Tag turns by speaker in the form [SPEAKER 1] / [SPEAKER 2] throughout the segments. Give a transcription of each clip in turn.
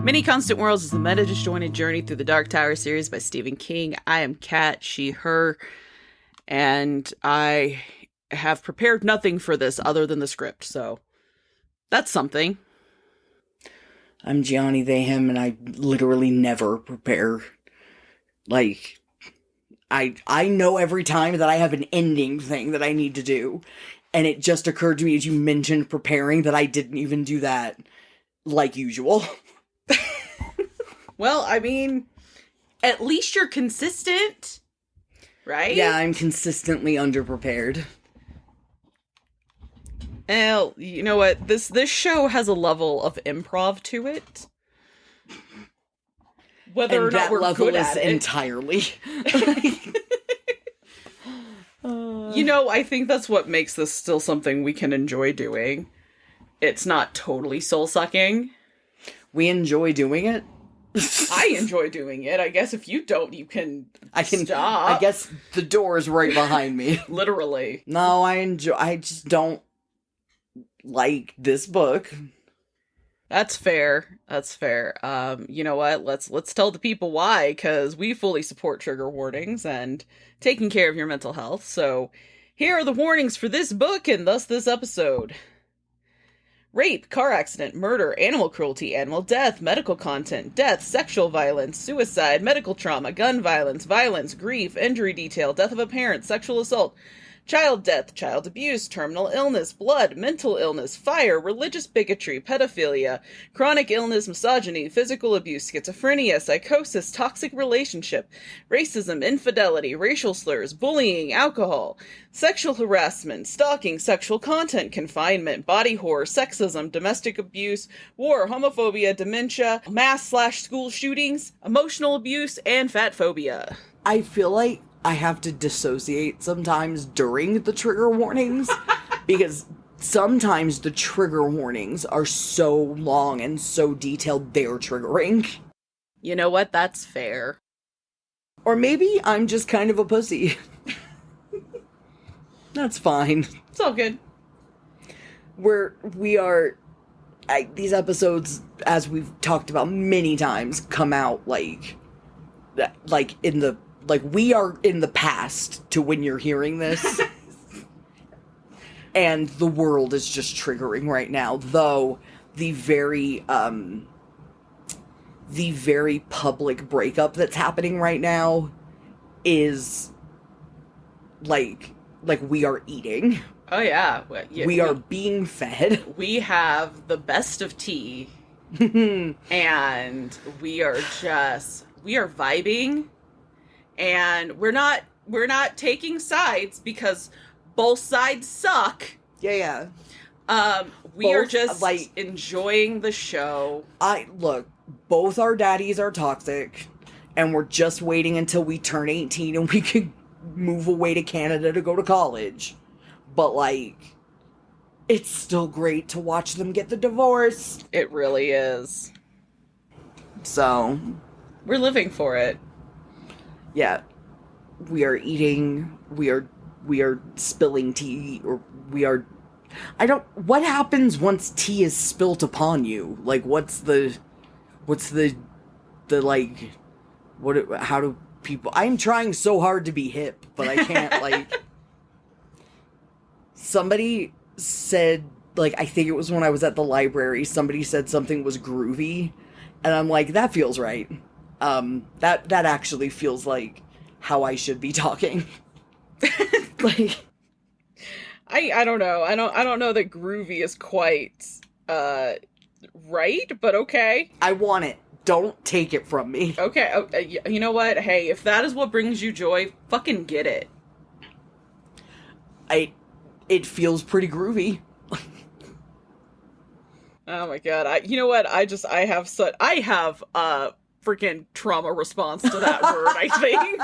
[SPEAKER 1] Many Constant Worlds is the meta-disjointed journey through the Dark Tower series by Stephen King. I am Kat, she, her, and I have prepared nothing for this other than the script, so that's something.
[SPEAKER 2] I'm Gianni, they, him, and I literally never prepare. Like, I know every time that I have an ending thing that I need to do, and it just occurred to me as you mentioned preparing that I didn't even do that like usual.
[SPEAKER 1] Well, I mean, at least you're consistent, right?
[SPEAKER 2] Yeah, I'm consistently underprepared.
[SPEAKER 1] Well, you know what? This show has a level of improv to it. Whether or not we're good at it.
[SPEAKER 2] Entirely.
[SPEAKER 1] You know, I think that's what makes this still something we can enjoy doing. It's not totally soul-sucking.
[SPEAKER 2] We enjoy doing it.
[SPEAKER 1] I enjoy doing it. I guess if you don't, you can stop.
[SPEAKER 2] I guess the door is right behind me.
[SPEAKER 1] Literally.
[SPEAKER 2] No, I just don't like this book.
[SPEAKER 1] That's fair. That's fair. You know what? Let's tell the people why, because we fully support trigger warnings and taking care of your mental health. So here are the warnings for this book and thus this episode. Rape, car accident, murder, animal cruelty, animal death, medical content, death, sexual violence, suicide, medical trauma, gun violence, grief, injury detail, death of a parent, sexual assault, child death, child abuse, terminal illness, blood, mental illness, fire, religious bigotry, pedophilia, chronic illness, misogyny, physical abuse, schizophrenia, psychosis, toxic relationship, racism, infidelity, racial slurs, bullying, alcohol, sexual harassment, stalking, sexual content, confinement, body horror, sexism, domestic abuse, war, homophobia, dementia, mass/school shootings, emotional abuse, and fatphobia.
[SPEAKER 2] I feel like I have to dissociate sometimes during the trigger warnings because sometimes the trigger warnings are so long and so detailed they're triggering.
[SPEAKER 1] You know what? That's fair.
[SPEAKER 2] Or maybe I'm just kind of a pussy. That's fine.
[SPEAKER 1] It's all good.
[SPEAKER 2] These episodes, as we've talked about many times, come out we are in the past to when you're hearing this. And the world is just triggering right now, though the very public breakup that's happening right now is like we are eating.
[SPEAKER 1] Oh yeah.
[SPEAKER 2] We are being fed.
[SPEAKER 1] We have the best of tea. And we are vibing. And we're not taking sides because both sides suck.
[SPEAKER 2] Yeah.
[SPEAKER 1] We are just enjoying the show.
[SPEAKER 2] Both our daddies are toxic, and we're just waiting until we turn 18 and we can move away to Canada to go to college. But it's still great to watch them get the divorce.
[SPEAKER 1] It really is.
[SPEAKER 2] So
[SPEAKER 1] we're living for it.
[SPEAKER 2] Yeah, we are eating, we are spilling tea, or what happens once tea is spilt upon you? How do people, I'm trying so hard to be hip, but I can't, somebody said, I think it was when I was at the library, somebody said something was groovy, and I'm like, that feels right. That actually feels like how I should be talking.
[SPEAKER 1] I don't know. I don't know that groovy is quite right, but okay.
[SPEAKER 2] I want it. Don't take it from me.
[SPEAKER 1] Okay. You know what? Hey, if that is what brings you joy, fucking get it.
[SPEAKER 2] It feels pretty groovy.
[SPEAKER 1] Oh my god. You know what? I have a freaking trauma response to that word, I think.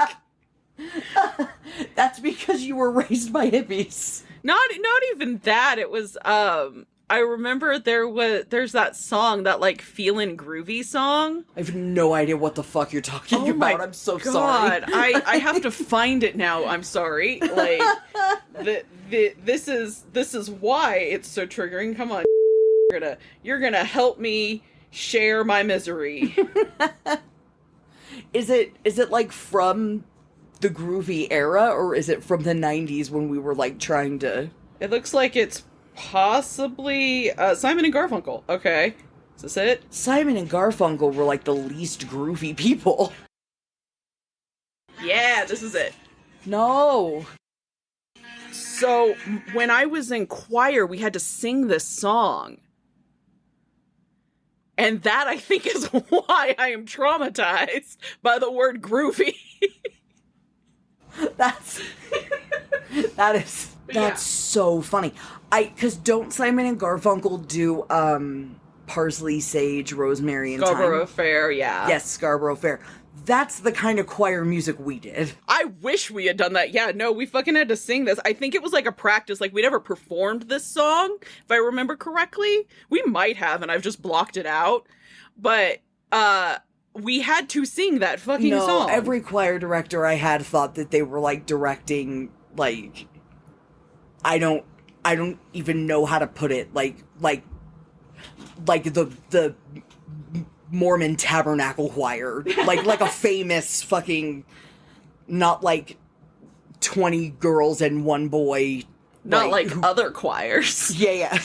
[SPEAKER 2] That's because you were raised by hippies.
[SPEAKER 1] Not even that. It was I remember there's that song, that feelin' groovy song.
[SPEAKER 2] I have no idea what the fuck you're talking about. I'm so sorry.
[SPEAKER 1] I have to find it now. I'm sorry. This is why it's so triggering. Come on. You're gonna help me Share my misery.
[SPEAKER 2] Is it like from the groovy era, or is it from the 90s when we were like trying to...
[SPEAKER 1] It looks like it's possibly Simon and Garfunkel. Okay. Is this it?
[SPEAKER 2] Simon and Garfunkel were like the least groovy people.
[SPEAKER 1] Yeah, this is it.
[SPEAKER 2] No.
[SPEAKER 1] So, when I was in choir, we had to sing this song. And that, I think, is why I am traumatized by the word groovy.
[SPEAKER 2] That's so funny. Cause don't Simon and Garfunkel do, parsley, sage, rosemary, and
[SPEAKER 1] Scarborough
[SPEAKER 2] thyme?
[SPEAKER 1] Fair, yeah.
[SPEAKER 2] Yes, Scarborough Fair. That's the kind of choir music we did.
[SPEAKER 1] I wish we had done that. Yeah, no, we fucking had to sing this. I think it was like a practice. Like, we never performed this song, if I remember correctly. We might have, and I've just blocked it out. But, we had to sing that fucking song.
[SPEAKER 2] No, every choir director I had thought that they were, like, directing, like... I don't even know how to put it. Like the Mormon Tabernacle Choir, like a famous fucking, not like 20 girls and one boy,
[SPEAKER 1] not like other choirs.
[SPEAKER 2] Yeah.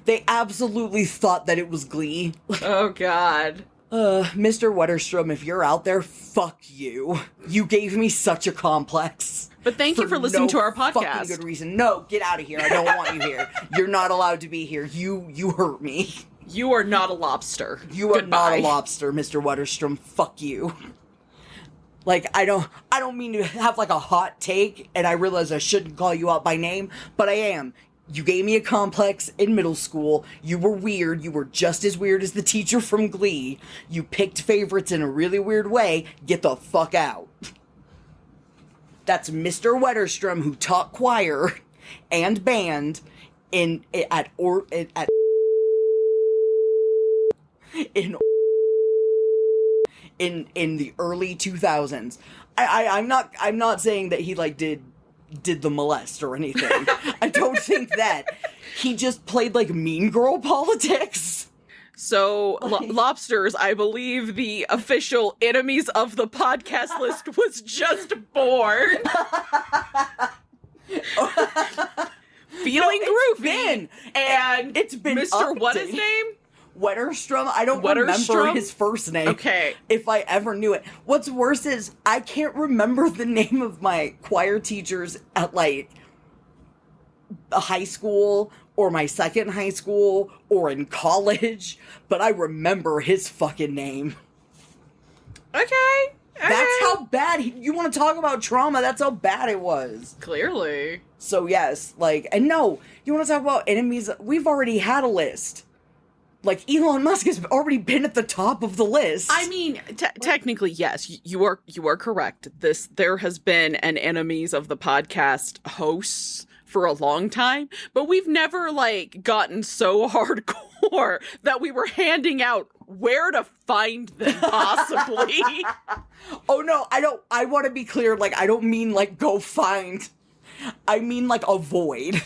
[SPEAKER 2] They absolutely thought that it was Glee.
[SPEAKER 1] Oh God.
[SPEAKER 2] Mr. Wetterstrom, if you're out there, fuck you. You gave me such a complex.
[SPEAKER 1] But thank you for listening to our podcast.
[SPEAKER 2] Fucking good reason. No, get out of here. I don't want you here. You're not allowed to be here. You hurt me.
[SPEAKER 1] You are not a lobster.
[SPEAKER 2] You are not a lobster, Mr. Wetterstrom. Fuck you. Like, I don't mean to have like a hot take, and I realize I shouldn't call you out by name, but I am. You gave me a complex in middle school. You were weird. You were just as weird as the teacher from Glee. You picked favorites in a really weird way. Get the fuck out. That's Mr. Wetterstrom, who taught choir and band in the early 2000s. I'm not saying that he like did the molest or anything. I don't think that. He just played like mean girl politics.
[SPEAKER 1] So, lobsters, I believe the official enemies of the podcast list was just born. Feeling groovy. And
[SPEAKER 2] it's been
[SPEAKER 1] Mr. What is name?
[SPEAKER 2] Wetterstrom. I don't remember his first name.
[SPEAKER 1] Okay.
[SPEAKER 2] If I ever knew it. What's worse is I can't remember the name of my choir teachers at like a high school or my second high school or in college, but I remember his fucking name.
[SPEAKER 1] Okay.
[SPEAKER 2] That's how bad you want to talk about trauma. That's how bad it was.
[SPEAKER 1] Clearly.
[SPEAKER 2] So yes, like, and no, you want to talk about enemies? We've already had a list. Like, Elon Musk has already been at the top of the list.
[SPEAKER 1] I mean, technically, yes, you are correct. There has been an enemies of the podcast hosts for a long time, but we've never like gotten so hardcore that we were handing out where to find them possibly.
[SPEAKER 2] Oh no, I want to be clear, like, I don't mean like go find. I mean like avoid.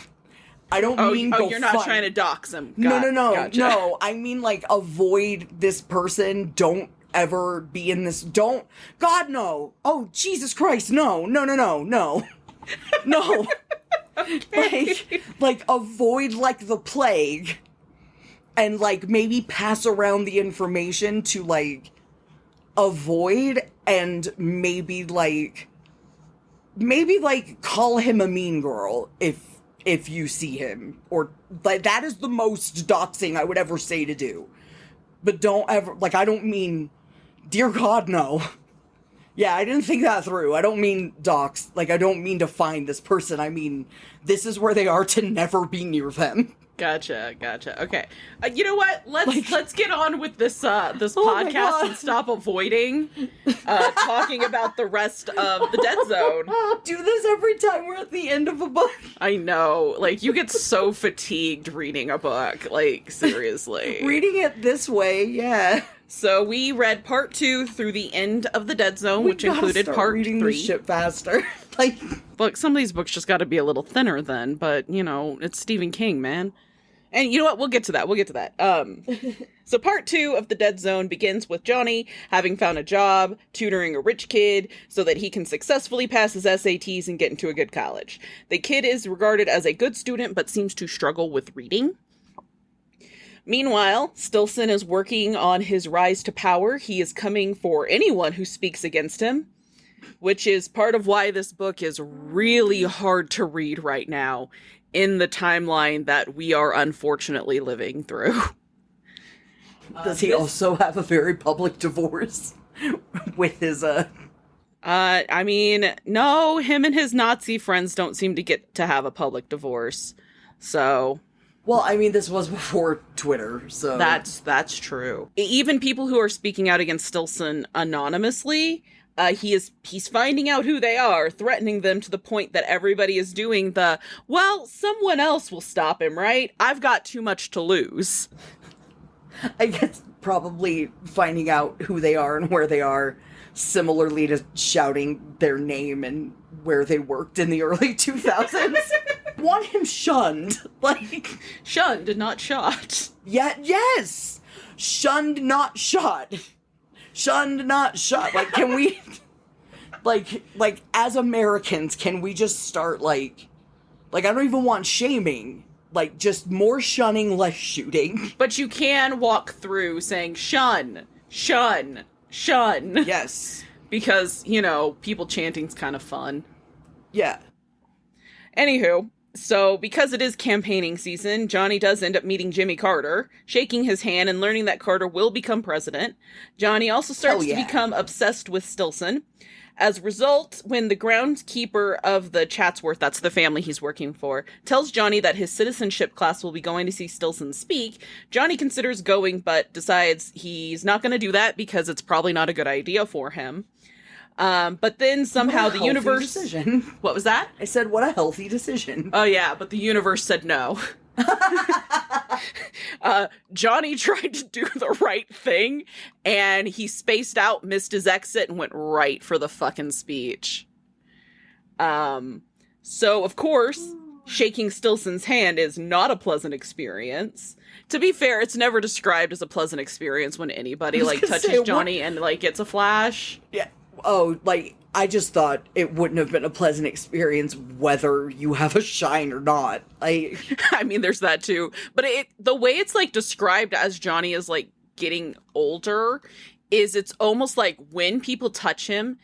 [SPEAKER 2] I don't mean go
[SPEAKER 1] you're not
[SPEAKER 2] find.
[SPEAKER 1] Trying to dox them.
[SPEAKER 2] No.
[SPEAKER 1] Gotcha.
[SPEAKER 2] No, I mean like avoid this person. Don't ever be in this. Don't. God, no. Oh, Jesus Christ, no. No.
[SPEAKER 1] Okay.
[SPEAKER 2] Like avoid like the plague. And like maybe pass around the information to like avoid and maybe call him a mean girl if you see him, or like that is the most doxing I would ever say to do. But don't ever, like, I don't mean, dear God, no. Yeah, I didn't think that through. I don't mean dox. Like, I don't mean to find this person. I mean, this is where they are, to never be near them.
[SPEAKER 1] Gotcha. Okay. You know what? Let's get on with this podcast and stop avoiding talking about the rest of the Dead Zone.
[SPEAKER 2] Do this every time we're at the end of a book.
[SPEAKER 1] I know. Like, you get so fatigued reading a book. Like, seriously.
[SPEAKER 2] Reading it this way, yeah.
[SPEAKER 1] So we read part 2 through the end of the Dead Zone, which included part 3.
[SPEAKER 2] Reading this shit faster.
[SPEAKER 1] Look, some of these books just got to be a little thinner then, but, you know, it's Stephen King, man. And you know what? We'll get to that. We'll get to that. So part 2 of the Dead Zone begins with Johnny having found a job tutoring a rich kid so that he can successfully pass his SATs and get into a good college. The kid is regarded as a good student but seems to struggle with reading. Meanwhile, Stilson is working on his rise to power. He is coming for anyone who speaks against him, which is part of why this book is really hard to read right now in the timeline that we are unfortunately living through.
[SPEAKER 2] Does he also have a very public divorce with his,
[SPEAKER 1] I mean, no, him and his Nazi friends don't seem to get to have a public divorce, so...
[SPEAKER 2] Well, I mean, this was before Twitter, so...
[SPEAKER 1] That's true. Even people who are speaking out against Stilson anonymously, he's finding out who they are, threatening them to the point that everybody is doing the, well, someone else will stop him, right? I've got too much to lose.
[SPEAKER 2] I guess probably finding out who they are and where they are, similarly to shouting their name and where they worked in the early 2000s. Want him shunned. Like,
[SPEAKER 1] shunned, not shot.
[SPEAKER 2] Yeah, yes! Shunned, not shot. Shunned, not shot. Like, can we... Like, as Americans, can we just start, like, I don't even want shaming. Like, just more shunning, less shooting.
[SPEAKER 1] But you can walk through saying, shun, shun, shun.
[SPEAKER 2] Yes.
[SPEAKER 1] Because, you know, people chanting's kind of fun.
[SPEAKER 2] Yeah.
[SPEAKER 1] Anywho, so because it is campaigning season, Johnny does end up meeting Jimmy Carter, shaking his hand and learning that Carter will become president. Johnny also starts to become obsessed with Stilson. As a result, when the groundskeeper of the Chatsworth, that's the family he's working for, tells Johnny that his citizenship class will be going to see Stilson speak, Johnny considers going but decides he's not going to do that because it's probably not a good idea for him. But then somehow the universe...
[SPEAKER 2] Decision.
[SPEAKER 1] What was that?
[SPEAKER 2] I said, what a healthy decision.
[SPEAKER 1] Oh yeah, but the universe said no. Johnny tried to do the right thing, and he spaced out, missed his exit, and went right for the fucking speech. So, of course, shaking Stilson's hand is not a pleasant experience. To be fair, it's never described as a pleasant experience when anybody, like, touches Johnny and, like, gets a flash.
[SPEAKER 2] Yeah. Oh, like, I just thought it wouldn't have been a pleasant experience whether you have a shine or not. I
[SPEAKER 1] mean, there's that too. But the way it's, like, described as Johnny is, like, getting older is it's almost like when people touch him,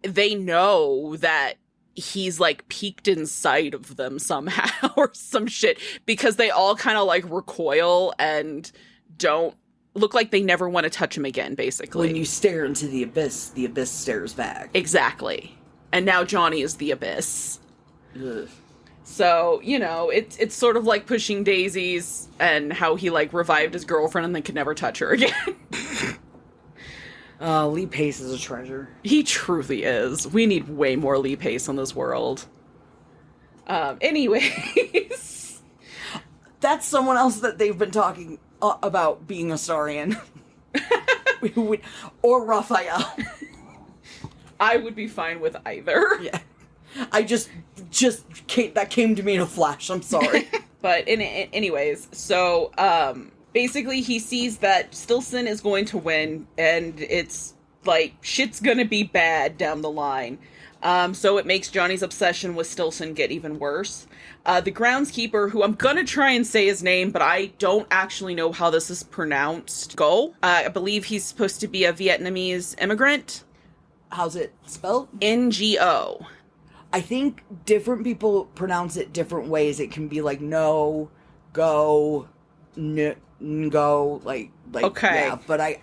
[SPEAKER 1] they know that he's, like, peeked inside of them somehow or some shit. Because they all kind of, like, recoil and don't look like they never want to touch him again, basically.
[SPEAKER 2] When you stare into the abyss stares back.
[SPEAKER 1] Exactly. And now Johnny is the abyss.
[SPEAKER 2] Ugh.
[SPEAKER 1] So, you know, it's sort of like pushing daisies and how he, like, revived his girlfriend and then could never touch her again.
[SPEAKER 2] Lee Pace is a treasure.
[SPEAKER 1] He truly is. We need way more Lee Pace in this world. Anyways.
[SPEAKER 2] That's someone else that they've been talking about being a star in. Or Raphael.
[SPEAKER 1] I would be fine with either.
[SPEAKER 2] Yeah. I just that came to me in a flash. I'm sorry.
[SPEAKER 1] But anyways, so basically he sees that Stilson is going to win, and it's like shit's gonna be bad down the line. So it makes Johnny's obsession with Stilson get even worse. The groundskeeper, who I'm gonna try and say his name, but I don't actually know how this is pronounced. Go. I believe he's supposed to be a Vietnamese immigrant.
[SPEAKER 2] How's it spelled?
[SPEAKER 1] NGO.
[SPEAKER 2] I think different people pronounce it different ways. It can be like no, go, go, like
[SPEAKER 1] okay.
[SPEAKER 2] Yeah, but I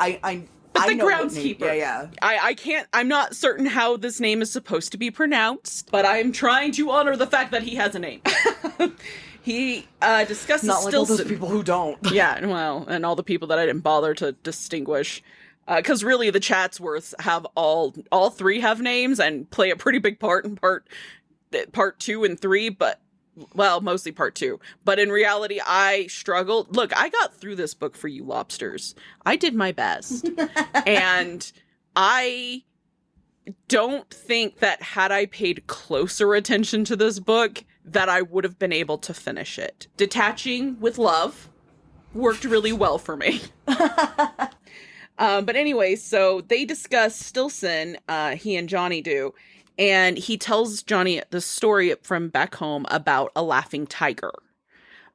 [SPEAKER 1] But
[SPEAKER 2] I
[SPEAKER 1] the
[SPEAKER 2] know
[SPEAKER 1] groundskeeper.
[SPEAKER 2] Yeah.
[SPEAKER 1] I can't, I'm not certain how this name is supposed to be pronounced, but I'm trying to honor the fact that he has a name. He discusses
[SPEAKER 2] not like
[SPEAKER 1] Stilson.
[SPEAKER 2] all those people who don't.
[SPEAKER 1] Yeah, well, and all the people that I didn't bother to distinguish. Because really, the Chatsworths have all three have names and play a pretty big part in part 2 and 3, but, well, mostly part 2. But in reality, I struggled. Look, I got through this book for you lobsters. I did my best. And I don't think that had I paid closer attention to this book, that I would have been able to finish it. Detaching with love worked really well for me. But anyway, so they discuss Stilson, he and Johnny do, and he tells Johnny the story from back home about a laughing tiger.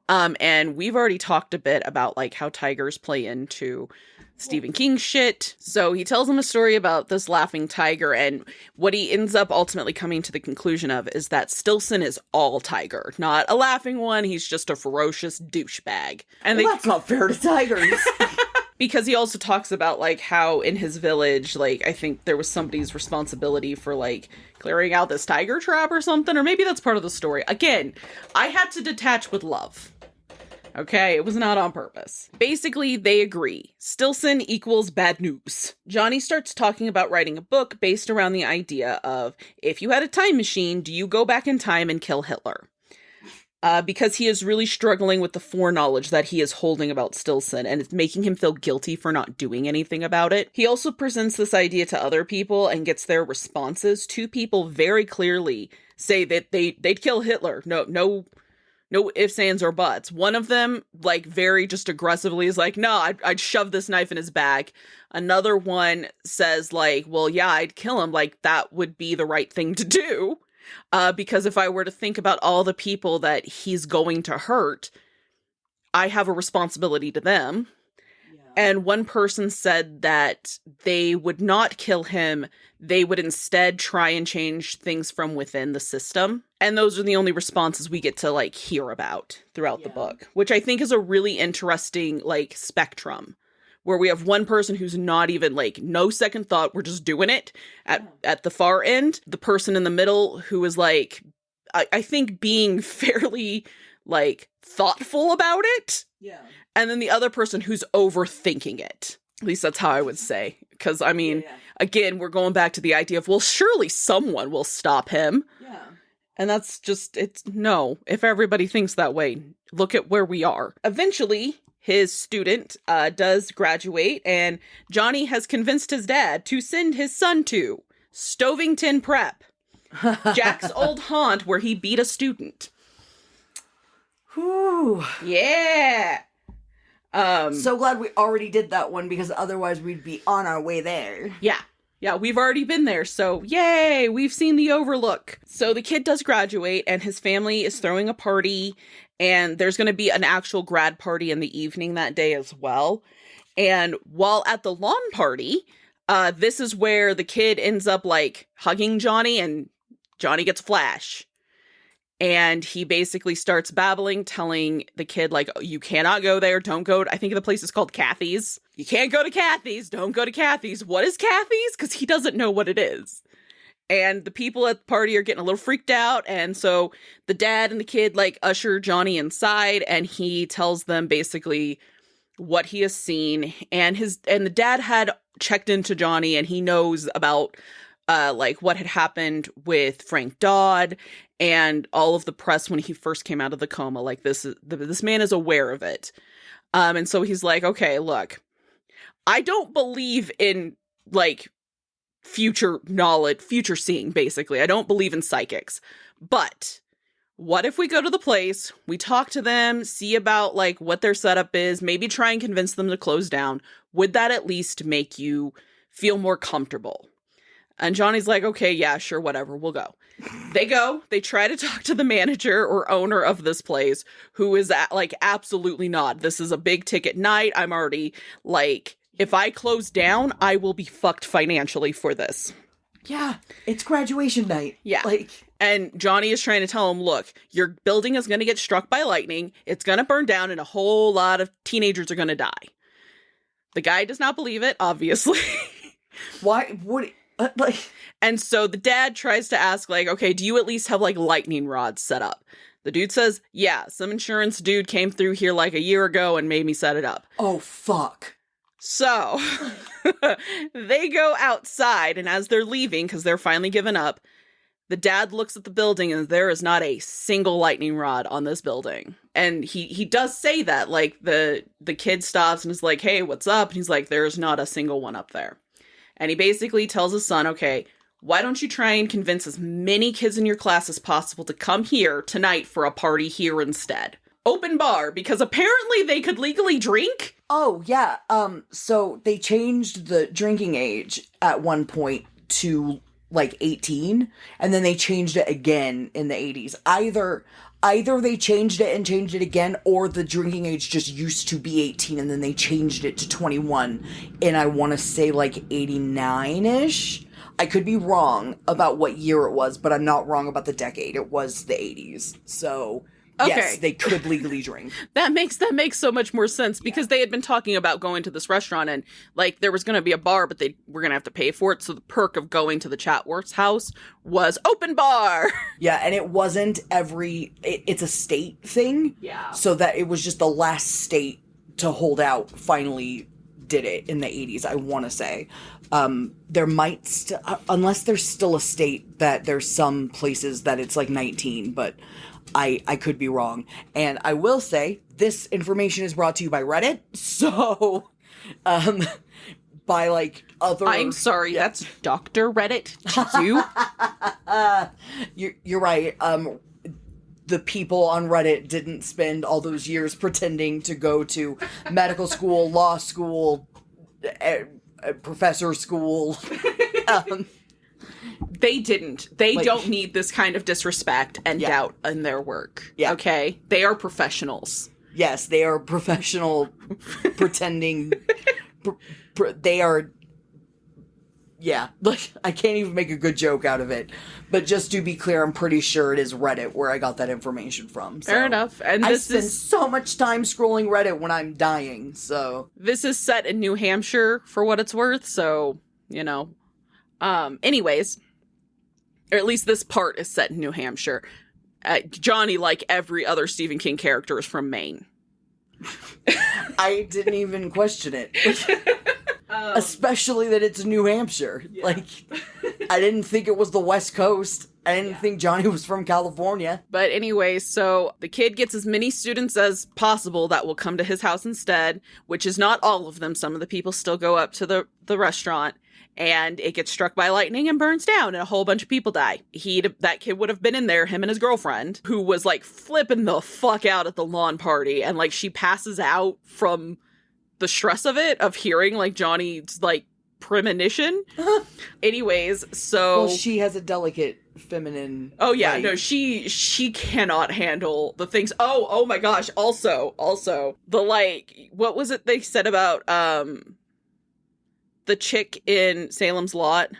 [SPEAKER 1] And we've already talked a bit about like how tigers play into Stephen King shit. So he tells him a story about this laughing tiger, and what he ends up ultimately coming to the conclusion of is that Stilson is all tiger, not a laughing one. He's just a ferocious douchebag. And
[SPEAKER 2] that's not fair to tigers.
[SPEAKER 1] Because he also talks about like how in his village, like I think there was somebody's responsibility for like clearing out this tiger trap or something, or maybe that's part of the story. Again, I had to detach with love. Okay, it was not on purpose. Basically, they agree. Stilson equals bad news. Johnny starts talking about writing a book based around the idea of, if you had a time machine, do you go back in time and kill Hitler? Because he is really struggling with the foreknowledge that he is holding about Stilson, and it's making him feel guilty for not doing anything about it. He also presents this idea to other people and gets their responses. Two people very clearly say that they'd kill Hitler. No ifs, ands, or buts. One of them, like, very just aggressively is like, no, I'd shove this knife in his back. Another one says, like, well, yeah, I'd kill him. Like, that would be the right thing to do. Because if I were to think about all the people that he's going to hurt, I have a responsibility to them. Yeah. And one person said that they would not kill him. They would instead try and change things from within the system. And those are the only responses we get to, like, hear about throughout the book, which I think is a really interesting, like, spectrum, where we have one person who's not even, like, no second thought, we're just doing it at the far end. The person in the middle who is, like, I think being fairly, like, thoughtful about it. Yeah. And then the other person who's overthinking it. At least that's how I would say. Because, I mean, again, we're going back to the idea of, well, surely someone will stop him. Yeah. And that's just, no. If everybody thinks that way, look at where we are. Eventually, his student does graduate, and Johnny has convinced his dad to send his son to Stovington Prep, Jack's old haunt where he beat a student.
[SPEAKER 2] Whew.
[SPEAKER 1] Yeah.
[SPEAKER 2] So glad we already did that one, because otherwise we'd be on our way there.
[SPEAKER 1] Yeah. Yeah, we've already been there, so yay, we've seen the Overlook. So the kid does graduate, and his family is throwing a party, and there's going to be an actual grad party in the evening that day as well. And while at the lawn party, this is where the kid ends up, like, hugging Johnny, and Johnny gets a flash. And he basically starts babbling, telling the kid, like, you cannot go there, don't go. I think the place is called Kathy's. You can't go to Kathy's, don't go to Kathy's. What is Kathy's? Because he doesn't know what it is. And the people at the party are getting a little freaked out, and so the dad and the kid, like, usher Johnny inside, and he tells them basically what he has seen. And the dad had checked into Johnny, and he knows about like what had happened with Frank Dodd and all of the press when he first came out of the coma. Like, this man is aware of it. And so he's like, okay, look, I don't believe in, like, future knowledge, future seeing, basically. I don't believe in psychics. But what if we go to the place, we talk to them, see about, like, what their setup is, maybe try and convince them to close down? Would that at least make you feel more comfortable? And Johnny's like, okay, yeah, sure, whatever, we'll go. They go, they try to talk to the manager or owner of this place, who is like, absolutely not. This is a big ticket night. I'm already, like, if I close down, I will be fucked financially for this.
[SPEAKER 2] Yeah, it's graduation night.
[SPEAKER 1] Yeah.
[SPEAKER 2] Like,
[SPEAKER 1] and Johnny is trying to tell him, look, your building is going to get struck by lightning. It's going to burn down, and a whole lot of teenagers are going to die. The guy does not believe it, obviously.
[SPEAKER 2] Why would like,
[SPEAKER 1] and so the dad tries to ask, like, okay, do you at least have, like, lightning rods set up? The dude says, yeah, some insurance dude came through here like a year ago and made me set it up.
[SPEAKER 2] Oh, fuck.
[SPEAKER 1] So they go outside, and as they're leaving, because they're finally given up, the dad looks at the building, and there is not a single lightning rod on this building. And he does say that, like, the kid stops and is like, hey, what's up? And he's like, there's not a single one up there. And he basically tells his son, okay, why don't you try and convince as many kids in your class as possible to come here tonight for a party here instead? Open bar, because apparently they could legally drink.
[SPEAKER 2] Oh, yeah. So they changed the drinking age at one point to, like, 18, and then they changed it again in the 80s. Either they changed it and changed it again, or the drinking age just used to be 18, and then they changed it to 21, and I want to say, like, 89-ish? I could be wrong about what year it was, but I'm not wrong about the decade. It was the 80s, so...
[SPEAKER 1] Okay.
[SPEAKER 2] Yes, they could legally drink.
[SPEAKER 1] That makes so much more sense, because they had been talking about going to this restaurant and, like, there was going to be a bar, but they were going to have to pay for it. So the perk of going to the Chatworth's house was open bar.
[SPEAKER 2] Yeah, and it wasn't it's a state thing.
[SPEAKER 1] Yeah.
[SPEAKER 2] So that it was just the last state to hold out finally did it in the 80s, I want to say. There might, unless there's still a state that there's some places that it's like 19, but... I could be wrong. And I will say, this information is brought to you by Reddit, so, by, like, other...
[SPEAKER 1] I'm sorry, that's Dr. Reddit to you?
[SPEAKER 2] You're right. The people on Reddit didn't spend all those years pretending to go to medical school, law school, professor school,
[SPEAKER 1] They didn't. They don't need this kind of disrespect and doubt in their work.
[SPEAKER 2] Yeah.
[SPEAKER 1] Okay? They are professionals.
[SPEAKER 2] Yes, they are professional pretending. They are... Yeah, like, I can't even make a good joke out of it. But just to be clear, I'm pretty sure it is Reddit where I got that information from. So.
[SPEAKER 1] Fair enough. And
[SPEAKER 2] I spend so much time scrolling Reddit when I'm dying, so...
[SPEAKER 1] This is set in New Hampshire, for what it's worth, so, you know... Anyways, or at least this part is set in New Hampshire. Johnny, like every other Stephen King character, is from Maine.
[SPEAKER 2] I didn't even question it. Especially that it's New Hampshire. Yeah. Like, I didn't think it was the West Coast. I didn't think Johnny was from California.
[SPEAKER 1] But anyway, so the kid gets as many students as possible that will come to his house instead, which is not all of them. Some of the people still go up to the restaurant. And it gets struck by lightning and burns down, and a whole bunch of people die. That kid would have been in there, him and his girlfriend, who was, like, flipping the fuck out at the lawn party, and, like, she passes out from the stress of it, of hearing, like, Johnny's, like, premonition. Anyways, so...
[SPEAKER 2] Well, she has a delicate feminine...
[SPEAKER 1] Oh, yeah, no, she cannot handle the things... Oh my gosh, also, the, like, what was it they said about, the chick in Salem's Lot?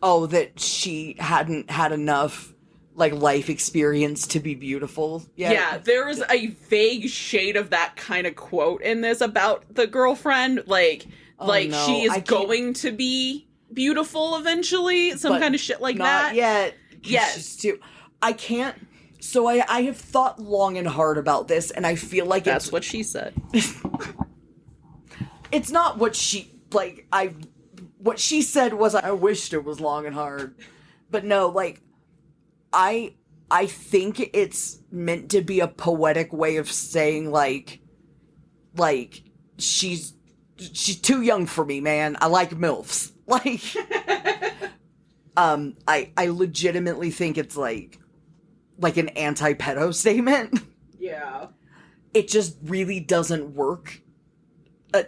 [SPEAKER 2] Oh, that she hadn't had enough, like, life experience to be beautiful yet?
[SPEAKER 1] Yeah, there's a vague shade of that kind of quote in this about the girlfriend. Like,
[SPEAKER 2] no,
[SPEAKER 1] she is going to be beautiful eventually. Some kind of shit like that.
[SPEAKER 2] Not yet.
[SPEAKER 1] Yes.
[SPEAKER 2] She's too... I can't... So I have thought long and hard about this, and I feel like
[SPEAKER 1] That's what she said.
[SPEAKER 2] It's not what she... Like, what she said was, I wished it was long and hard. But no, like, I think it's meant to be a poetic way of saying, like, she's too young for me, man. I like MILFs. Like, I legitimately think it's, like an anti-pedo statement.
[SPEAKER 1] Yeah.
[SPEAKER 2] It just really doesn't work.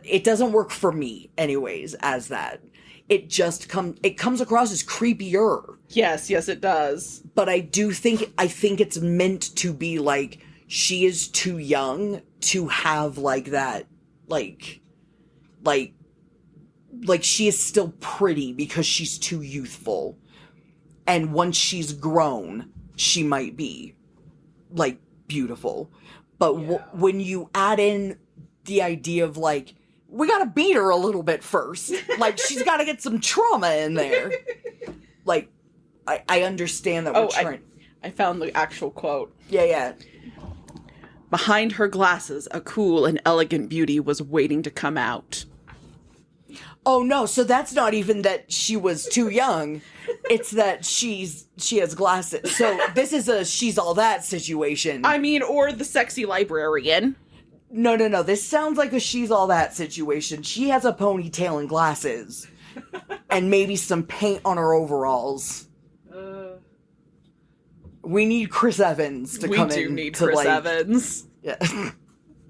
[SPEAKER 2] It doesn't work for me, anyways, as that. It comes across as creepier.
[SPEAKER 1] Yes, it does.
[SPEAKER 2] But I think it's meant to be, like, she is too young to have, like, that, like, she is still pretty because she's too youthful. And once she's grown, she might be, like, beautiful. But when you add in the idea of, like, we gotta beat her a little bit first. Like, she's gotta get some trauma in there. Like, I understand that we're trying...
[SPEAKER 1] I found the actual quote.
[SPEAKER 2] Yeah.
[SPEAKER 1] Behind her glasses, a cool and elegant beauty was waiting to come out.
[SPEAKER 2] Oh, no, so that's not even that she was too young. It's that she has glasses. So this is a she's all that situation.
[SPEAKER 1] I mean, or the sexy librarian.
[SPEAKER 2] No. This sounds like a she's all that situation. She has a ponytail and glasses. and maybe some paint on her overalls. We need Chris Evans to come in. We do
[SPEAKER 1] need Chris Evans.
[SPEAKER 2] Yeah.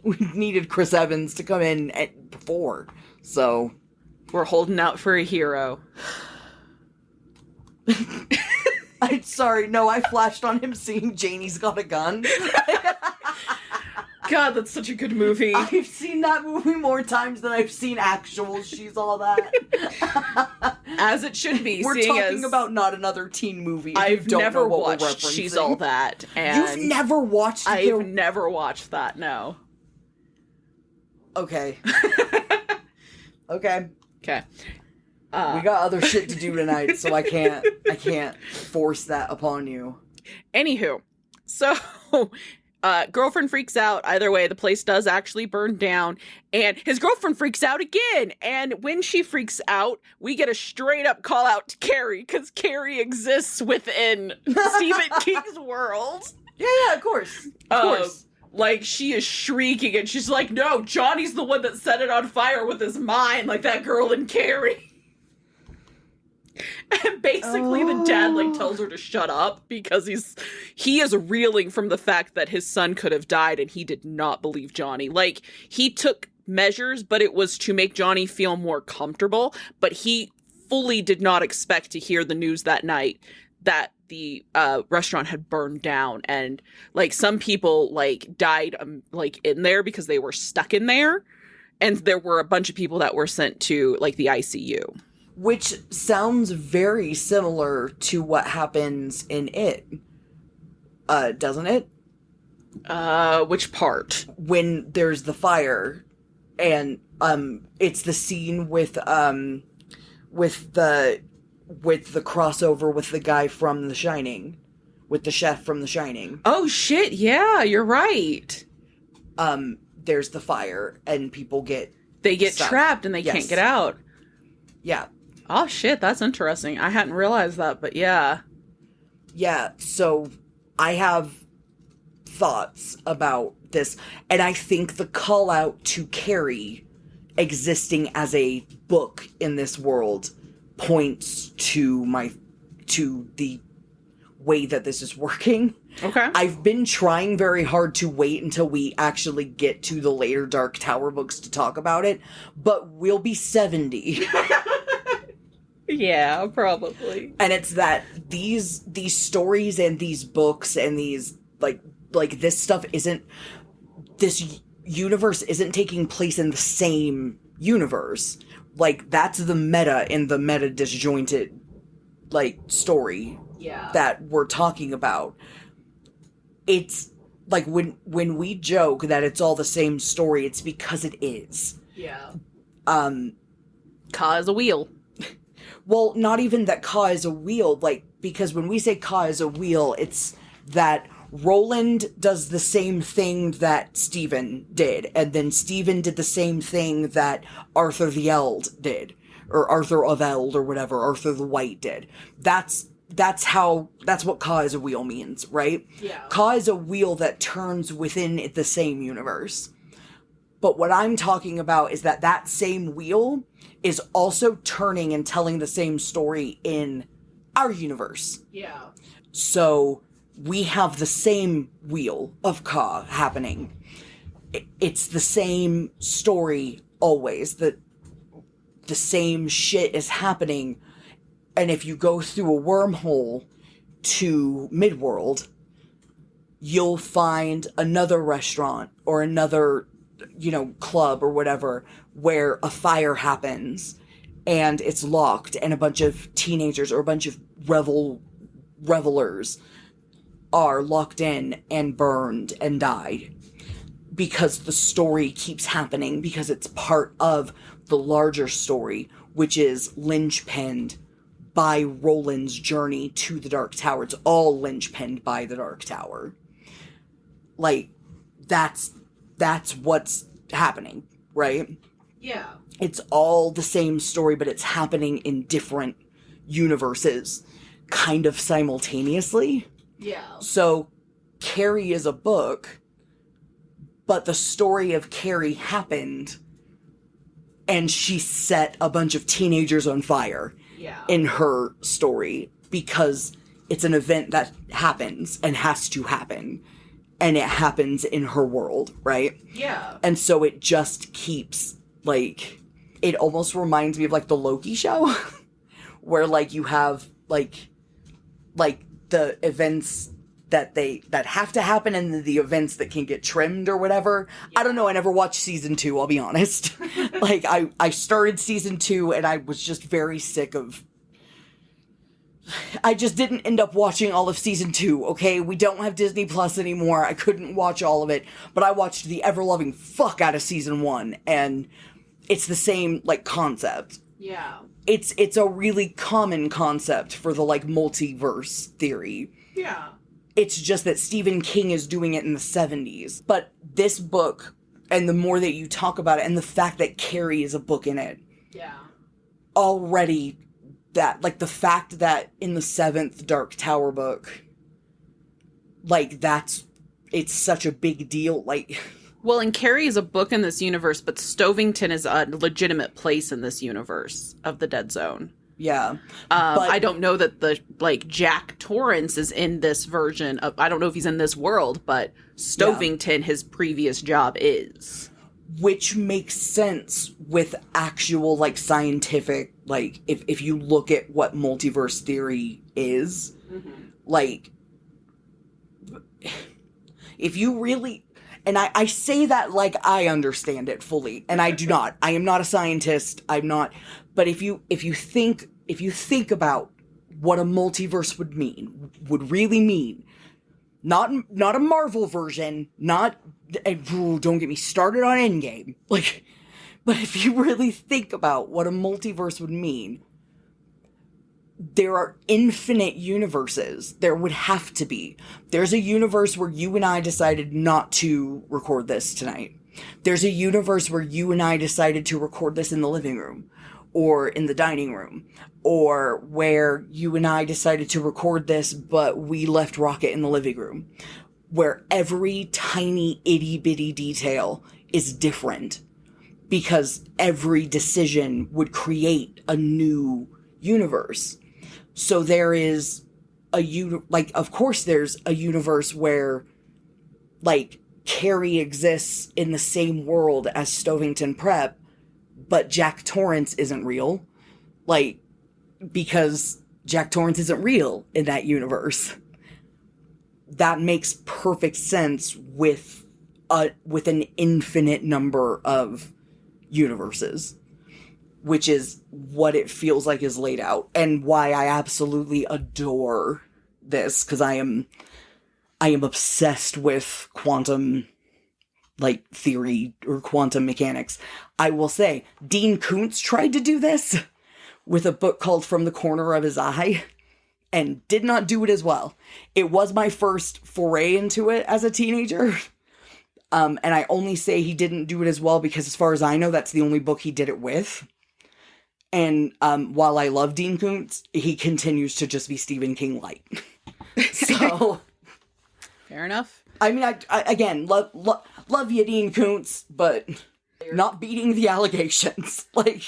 [SPEAKER 2] We needed Chris Evans to come in before, so...
[SPEAKER 1] We're holding out for a hero.
[SPEAKER 2] I'm sorry, no, I flashed on him seeing Janie's Got a Gun.
[SPEAKER 1] God, that's such a good movie.
[SPEAKER 2] I've seen that movie more times than I've seen actual She's All That.
[SPEAKER 1] As it should be.
[SPEAKER 2] We're talking about not another teen movie.
[SPEAKER 1] I've never watched She's All That. And
[SPEAKER 2] you've never watched it?
[SPEAKER 1] I've never watched that, no.
[SPEAKER 2] Okay. Okay.
[SPEAKER 1] Okay.
[SPEAKER 2] We got other shit to do tonight, so I can't force that upon you.
[SPEAKER 1] Anywho, so girlfriend freaks out. Either way, the place does actually burn down, and his girlfriend freaks out again. And when she freaks out, we get a straight up call out to Carrie, because Carrie exists within Stephen King's world.
[SPEAKER 2] Yeah, of course. Of course.
[SPEAKER 1] Like, she is shrieking, and she's like, no, Johnny's the one that set it on fire with his mind, like that girl in Carrie. And basically the dad, like, tells her to shut up, because he is reeling from the fact that his son could have died, and he did not believe Johnny. Like, he took measures, but it was to make Johnny feel more comfortable, but he fully did not expect to hear the news that night that the restaurant had burned down, and like some people like died like in there because they were stuck in there, and there were a bunch of people that were sent to like the ICU,
[SPEAKER 2] which sounds very similar to what happens in It, doesn't it?
[SPEAKER 1] Which part?
[SPEAKER 2] When there's the fire, and it's the scene with the crossover with the guy from The Shining, with the chef from The Shining.
[SPEAKER 1] Oh shit, yeah, you're right.
[SPEAKER 2] There's the fire, and people get stuck.
[SPEAKER 1] Trapped and they can't get out.
[SPEAKER 2] Yeah.
[SPEAKER 1] Oh shit, that's interesting. I hadn't realized that, but yeah.
[SPEAKER 2] Yeah, so I have thoughts about this, and I think the call out to Carrie existing as a book in this world points to the way that this is working.
[SPEAKER 1] Okay.
[SPEAKER 2] I've been trying very hard to wait until we actually get to the later Dark Tower books to talk about it, but we'll be 70.
[SPEAKER 1] Yeah, probably.
[SPEAKER 2] And it's that these stories and these books and these like this stuff this universe isn't taking place in the same universe. Like, that's the meta in the meta disjointed, like, story that we're talking about. It's, like, when we joke that it's all the same story, it's because it is.
[SPEAKER 1] Yeah. Ka is a wheel.
[SPEAKER 2] Well, not even that Ka is a wheel, like, because when we say Ka is a wheel, it's that Roland does the same thing that Stephen did, and then Stephen did the same thing that Arthur the Eld did, or Arthur of Eld, or whatever, Arthur the White did. That's what Ka is a wheel means, right?
[SPEAKER 1] Yeah.
[SPEAKER 2] Ka is a wheel that turns within the same universe. But what I'm talking about is that same wheel is also turning and telling the same story in our universe.
[SPEAKER 1] Yeah.
[SPEAKER 2] So we have the same wheel of Ka happening. It's the same story always. The same shit is happening. And if you go through a wormhole to Midworld, you'll find another restaurant or another, club or whatever where a fire happens and it's locked and a bunch of teenagers or a bunch of revelers are locked in and burned and died because the story keeps happening, because it's part of the larger story, which is linchpinned by Roland's journey to the Dark Tower. It's all linchpinned by the Dark Tower. Like, that's what's happening, right?
[SPEAKER 1] Yeah.
[SPEAKER 2] It's all the same story, but it's happening in different universes, kind of simultaneously.
[SPEAKER 1] Yeah.
[SPEAKER 2] So, Carrie is a book, but the story of Carrie happened and she set a bunch of teenagers on fire in her story because it's an event that happens and has to happen. And it happens in her world, right?
[SPEAKER 1] Yeah.
[SPEAKER 2] And so it just keeps, like, it almost reminds me of, like, the Loki show, where, like, you have, like, the events that have to happen and the events that can get trimmed or whatever. Yeah. I don't know, I never watched season 2, I'll be honest. Like, I started season 2 and I was just very sick of... I just didn't end up watching all of season 2, okay? We don't have Disney Plus anymore. I couldn't watch all of it, but I watched the ever-loving fuck out of season 1, and it's the same, like, concept.
[SPEAKER 1] Yeah.
[SPEAKER 2] It's a really common concept for the, like, multiverse theory.
[SPEAKER 1] Yeah.
[SPEAKER 2] It's just that Stephen King is doing it in the 70s. But this book, and the more that you talk about it, and the fact that Carrie is a book in it.
[SPEAKER 1] Yeah.
[SPEAKER 2] Already... that, like, the fact that in the 7th Dark Tower book, like, it's such a big deal, like...
[SPEAKER 1] Well, and Carrie is a book in this universe, but Stovington is a legitimate place in this universe of the Dead Zone.
[SPEAKER 2] Yeah.
[SPEAKER 1] But I don't know that Jack Torrance is in this version of... I don't know if he's in this world, but Stovington, his previous job is...
[SPEAKER 2] Which makes sense with actual, like, scientific, like, if you look at what multiverse theory is, like, if you really, and I say that like I understand it fully, and I do not. I am not a scientist, I'm not, but if you think about what a multiverse would really mean, not a Marvel version, not... don't get me started on Endgame. Like, but if you really think about what a multiverse would mean, there are infinite universes. There would have to be. There's a universe where you and I decided not to record this tonight. There's a universe where you and I decided to record this in the living room, or in the dining room, or where you and I decided to record this, but we left Rocket in the living room, where every tiny itty-bitty detail is different, because every decision would create a new universe. So there is of course there's a universe where, like, Carrie exists in the same world as Stovington Prep, but Jack Torrance isn't real. Like, because Jack Torrance isn't real in that universe. That makes perfect sense with an infinite number of universes, which is what it feels like is laid out, and why I absolutely adore this, because I am obsessed with quantum, like, theory or quantum mechanics. I will say, Dean Koontz tried to do this with a book called From the Corner of His Eye, and did not do it as well. It was my first foray into it as a teenager. And I only say he didn't do it as well because, as far as I know, that's the only book he did it with. And while I love Dean Koontz, he continues to just be Stephen King light. So...
[SPEAKER 1] Fair enough.
[SPEAKER 2] I mean, I again, love you, Dean Koontz, but not beating the allegations. Like...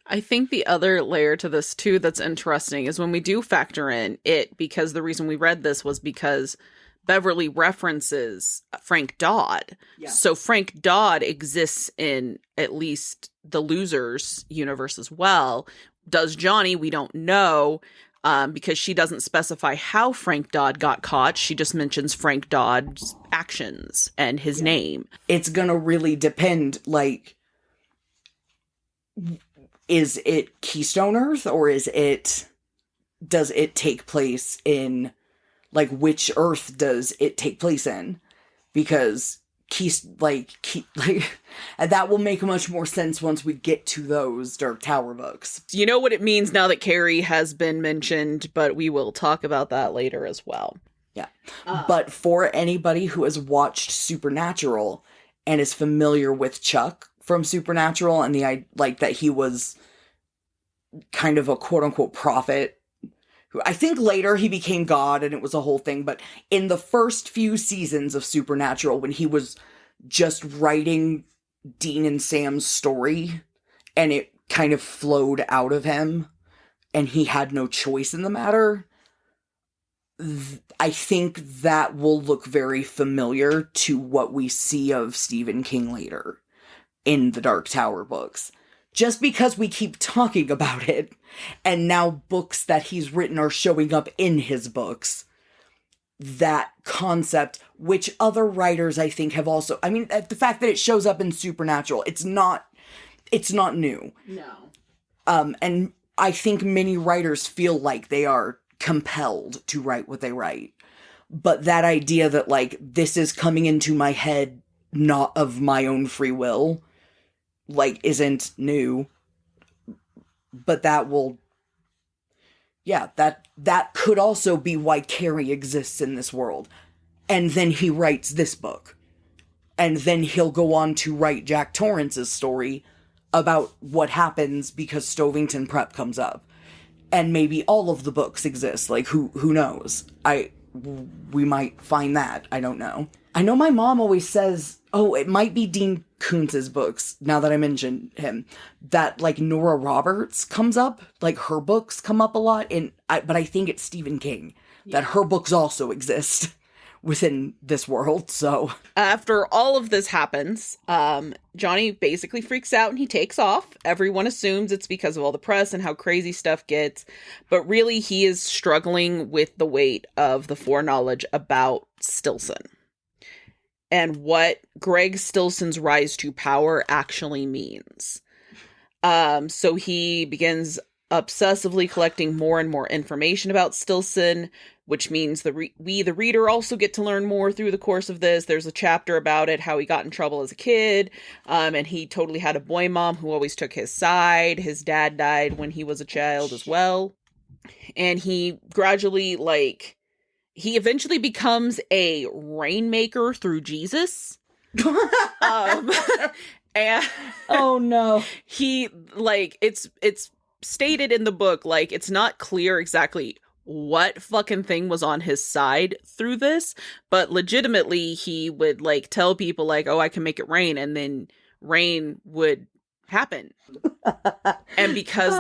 [SPEAKER 1] I think the other layer to this, too, that's interesting is when we do factor in it, because the reason we read this was because Beverly references Frank Dodd. Yeah. So Frank Dodd exists in at least the Losers universe as well. Does Johnny? We don't know, because she doesn't specify how Frank Dodd got caught. She just mentions Frank Dodd's actions and his name.
[SPEAKER 2] It's gonna really depend, like... Is it Keystone Earth, or does it take place in, like, which Earth does it take place in? Because and that will make much more sense once we get to those Dark Tower books.
[SPEAKER 1] You know what it means now that Carrie has been mentioned, but we will talk about that later as well.
[SPEAKER 2] Yeah. But for anybody who has watched Supernatural and is familiar with Chuck from Supernatural, and that he was kind of a quote-unquote prophet, who I think later he became God and it was a whole thing, but in the first few seasons of Supernatural, when he was just writing Dean and Sam's story and it kind of flowed out of him, and he had no choice in the matter, I think that will look very familiar to what we see of Stephen King later in the Dark Tower books. Just because we keep talking about it, and now books that he's written are showing up in his books, that concept, which other writers I think have also, I mean, the fact that it shows up in Supernatural, it's not new.
[SPEAKER 1] No.
[SPEAKER 2] And I think many writers feel like they are compelled to write what they write. But that idea that, like, this is coming into my head not of my own free will, like, isn't new. But that will... Yeah, that could also be why Carrie exists in this world. And then he writes this book. And then he'll go on to write Jack Torrance's story about what happens because Stovington Prep comes up. And maybe all of the books exist. Like, who knows? We might find that. I don't know. I know my mom always says, oh, it might be Dean Koontz's books, now that I mentioned him, that, like, Nora Roberts comes up. Like, her books come up a lot. But I think it's Stephen King. Yeah. That her books also exist within this world, so...
[SPEAKER 1] After all of this happens, Johnny basically freaks out and he takes off. Everyone assumes it's because of all the press and how crazy stuff gets, but really he is struggling with the weight of the foreknowledge about Stilson and what Greg Stilson's rise to power actually means. So he begins obsessively collecting more and more information about Stilson, which means we, the reader, also get to learn more through the course of this. There's a chapter about it, how he got in trouble as a kid, and he totally had a boy mom who always took his side. His dad died when he was a child as well. And he gradually, he eventually becomes a rainmaker through Jesus. And
[SPEAKER 2] oh no.
[SPEAKER 1] He, it's stated in the book, it's not clear exactly what fucking thing was on his side through this, but legitimately he would tell people oh, I can make it rain, and then rain would happen. And because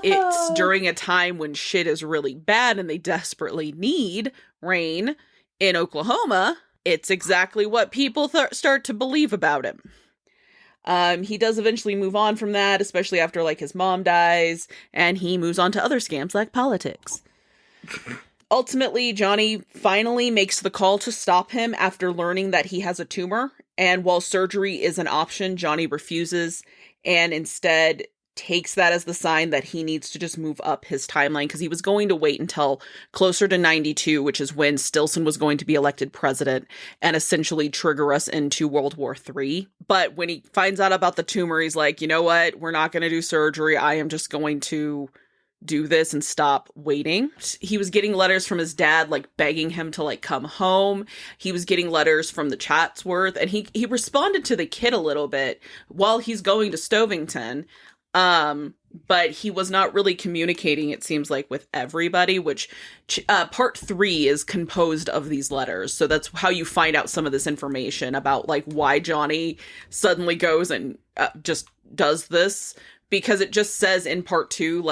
[SPEAKER 1] it's during a time when shit is really bad and they desperately need rain in Oklahoma, it's exactly what people start to believe about him. He does eventually move on from that, especially after his mom dies, and he moves on to other scams like politics. Ultimately, Johnny finally makes the call to stop him after learning that he has a tumor, and while surgery is an option, Johnny refuses and instead takes that as the sign that he needs to just move up his timeline, because he was going to wait until closer to 92, which is when Stilson was going to be elected president and essentially trigger us into World War III. But when he finds out about the tumor, he's like, you know what? We're not going to do surgery. I am just going to do this and stop waiting. He was getting letters from his dad, begging him to come home. He was getting letters from the Chatsworth, and he responded to the kid a little bit while he's going to Stovington. But he was not really communicating, it seems with everybody, which part 3 is composed of these letters. So that's how you find out some of this information about why Johnny suddenly goes and just does this, because it just says in part 2,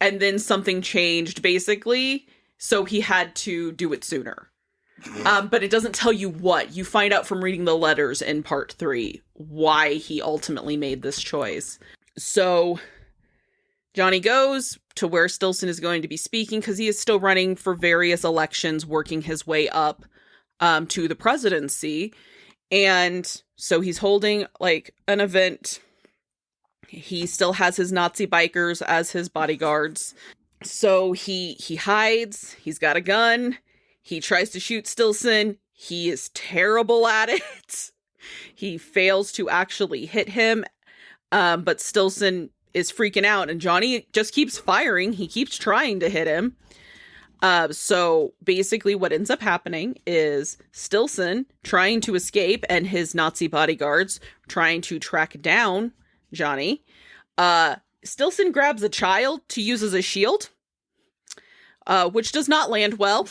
[SPEAKER 1] and then something changed basically, so he had to do it sooner. But it doesn't tell you what. You find out from reading the letters in part 3 why he ultimately made this choice. So Johnny goes to where Stilson is going to be speaking, because he is still running for various elections, working his way up to the presidency. And so he's holding an event. He still has his Nazi bikers as his bodyguards. So he hides. He's got a gun. He tries to shoot Stilson. He is terrible at it. He fails to actually hit him. But Stilson is freaking out, and Johnny just keeps firing. He keeps trying to hit him. So basically what ends up happening is Stilson trying to escape and his Nazi bodyguards trying to track down Johnny. Stilson grabs a child to use as a shield, which does not land well.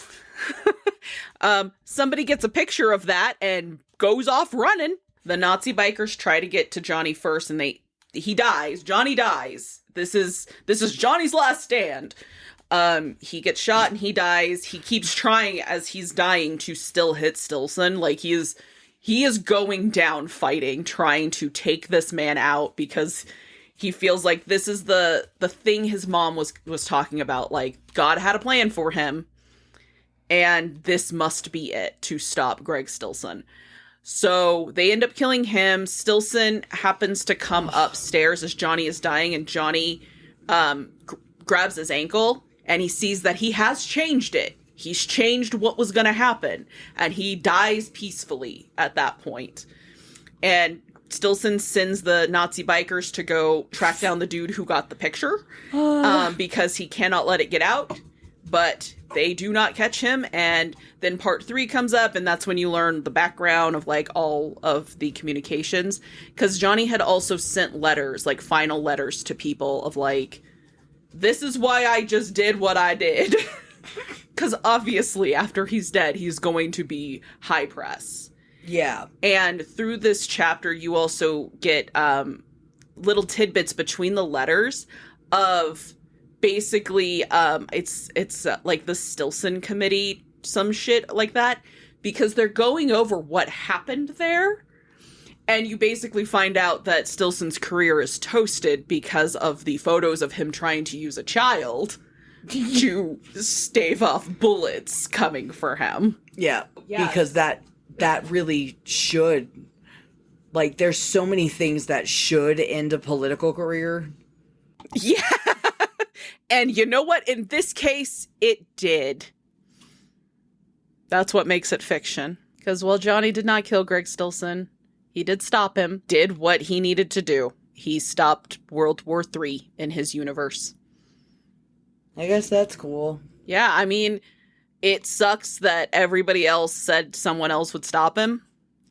[SPEAKER 1] Somebody gets a picture of that and goes off running. The Nazi bikers try to get to Johnny first, and they he dies. Johnny dies. This is Johnny's last stand. He gets shot and he dies. He keeps trying as he's dying to still hit Stillson. Like, he is going down fighting, trying to take this man out, because he feels like this is the thing his mom was talking about. Like, God had a plan for him, and this must be it to stop Greg Stillson. So they end up killing him. Stillson happens to come upstairs as Johnny is dying, and Johnny grabs his ankle, and he sees that he has changed it. He's changed what was going to happen, and he dies peacefully at that point. And Stillson sends the Nazi bikers to go track down the dude who got the picture, because he cannot let it get out. But they do not catch him, and then part 3 comes up, and that's when you learn the background of, like, all of the communications. Because Johnny had also sent letters, like, final letters to people of, like, this is why I just did what I did. Because obviously, after he's dead, he's going to be high press.
[SPEAKER 2] Yeah.
[SPEAKER 1] And through this chapter, you also get little tidbits between the letters of basically, it's like the Stillson Committee, some shit like that, because they're going over what happened there. And you basically find out that Stillson's career is toasted because of the photos of him trying to use a child to stave off bullets coming for him.
[SPEAKER 2] Yeah. Because that really should, like, there's so many things that should end a political career.
[SPEAKER 1] Yeah. And you know what? In this case, it did. That's what makes it fiction. Because while Johnny did not kill Greg Stillson, he did stop him, did what he needed to do. He stopped World War III in his universe.
[SPEAKER 2] I guess that's cool.
[SPEAKER 1] Yeah, I mean, it sucks that everybody else said someone else would stop him,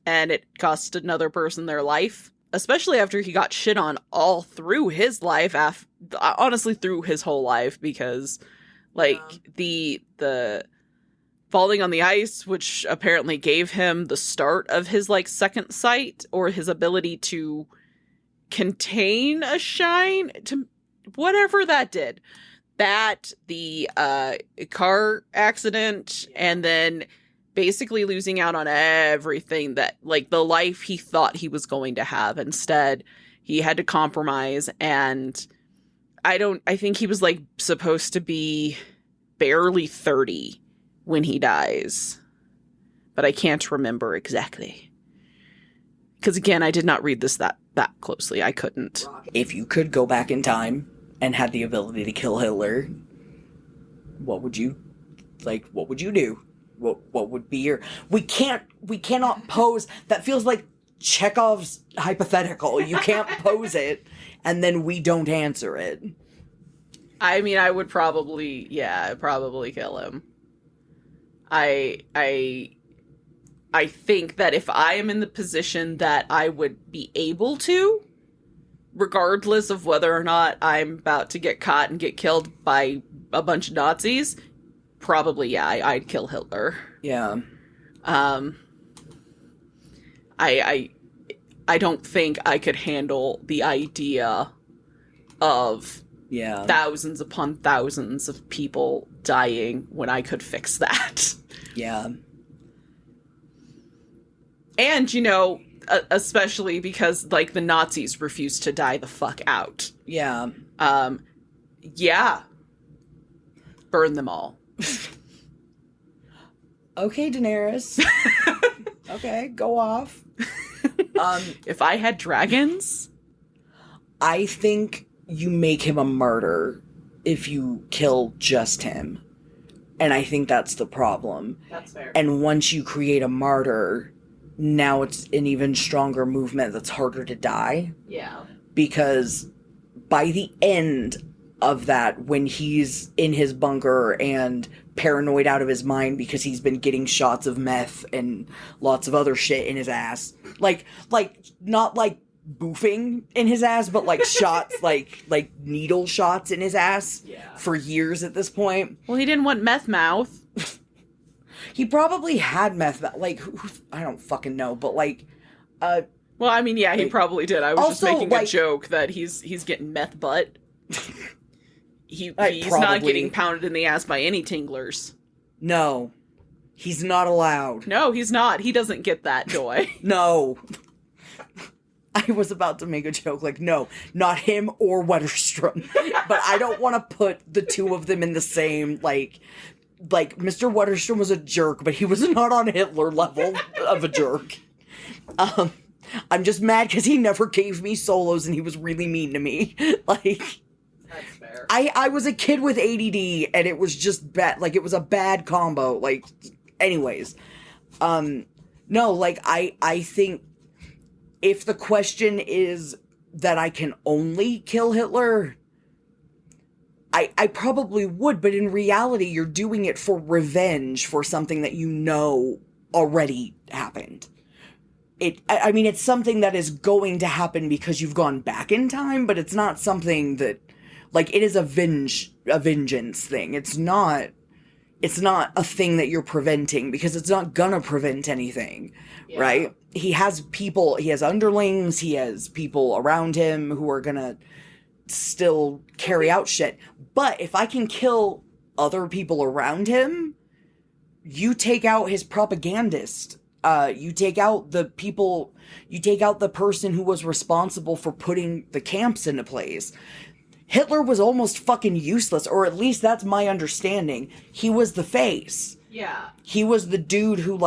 [SPEAKER 1] and it cost another person their life. Especially after he got shit on all through his life, honestly through his whole life, because, like, the falling on the ice, which apparently gave him the start of his, like, second sight, or his ability to contain a shine, to whatever that did. That, the car accident, and then basically losing out on everything that, like, the life he thought he was going to have. Instead, he had to compromise, and I think he was, like, supposed to be barely 30 when he dies. But I can't remember exactly. Because, again, I did not read this that closely. I couldn't.
[SPEAKER 2] If you could go back in time and had the ability to kill Hitler, what would you do? What would be your... We cannot pose... That feels like Chekhov's hypothetical. You can't pose it, and then we don't answer it.
[SPEAKER 1] I mean, I would probably kill him. I think that if I am in the position that I would be able to, regardless of whether or not I'm about to get caught and get killed by a bunch of Nazis, probably, yeah, I'd kill Hitler.
[SPEAKER 2] Yeah.
[SPEAKER 1] I don't think I could handle the idea of thousands upon thousands of people dying when I could fix that.
[SPEAKER 2] Yeah.
[SPEAKER 1] And, you know, especially because, like, the Nazis refused to die the fuck out.
[SPEAKER 2] Yeah.
[SPEAKER 1] Yeah. Burn them all.
[SPEAKER 2] Okay, Daenerys. Okay, go off.
[SPEAKER 1] If I had dragons,
[SPEAKER 2] I think you make him a martyr if you kill just him. And I think that's the problem.
[SPEAKER 1] That's fair.
[SPEAKER 2] And once you create a martyr, now it's an even stronger movement that's harder to die.
[SPEAKER 1] Yeah.
[SPEAKER 2] Because by the end of that, when he's in his bunker and paranoid out of his mind because he's been getting shots of meth and lots of other shit in his ass, like not like boofing in his ass, but like shots, like needle shots in his ass for years at this point.
[SPEAKER 1] Well, he didn't want meth mouth.
[SPEAKER 2] He probably had meth, like, I don't fucking know, but like,
[SPEAKER 1] Well, I mean, yeah, he
[SPEAKER 2] Like,
[SPEAKER 1] probably did. I was just
[SPEAKER 2] also,
[SPEAKER 1] making a
[SPEAKER 2] like,
[SPEAKER 1] joke that he's getting meth butt. He's not
[SPEAKER 2] probably.
[SPEAKER 1] getting pounded in the ass by any tinglers.
[SPEAKER 2] No. He's not allowed.
[SPEAKER 1] No, he's not. He doesn't get that joy.
[SPEAKER 2] No. I was about to make a joke like, no, not him or Wetterstrom. But I don't want to put the two of them in the same, like Mr. Wetterstrom was a jerk, but he was not on Hitler level of a jerk. I'm just mad because he never gave me solos and he was really mean to me. Like,
[SPEAKER 1] that's fair.
[SPEAKER 2] I was a kid with ADD and it was just bad. Like, it was a bad combo. Like, anyways. No, like, I think if the question is that I can only kill Hitler, I probably would, but in reality, you're doing it for revenge for something that you know already happened. I mean, it's something that is going to happen because you've gone back in time, but it's not something that, like, it is a vengeance thing. It's not a thing that you're preventing because it's not gonna prevent anything, yeah. Right? He has underlings, he has people around him who are gonna still carry out shit. But if I can kill other people around him, you take out his propagandist. You take out the person who was responsible for putting the camps into place. Hitler was almost fucking useless, or at least that's my understanding. He was the face.
[SPEAKER 1] Yeah.
[SPEAKER 2] He was the dude who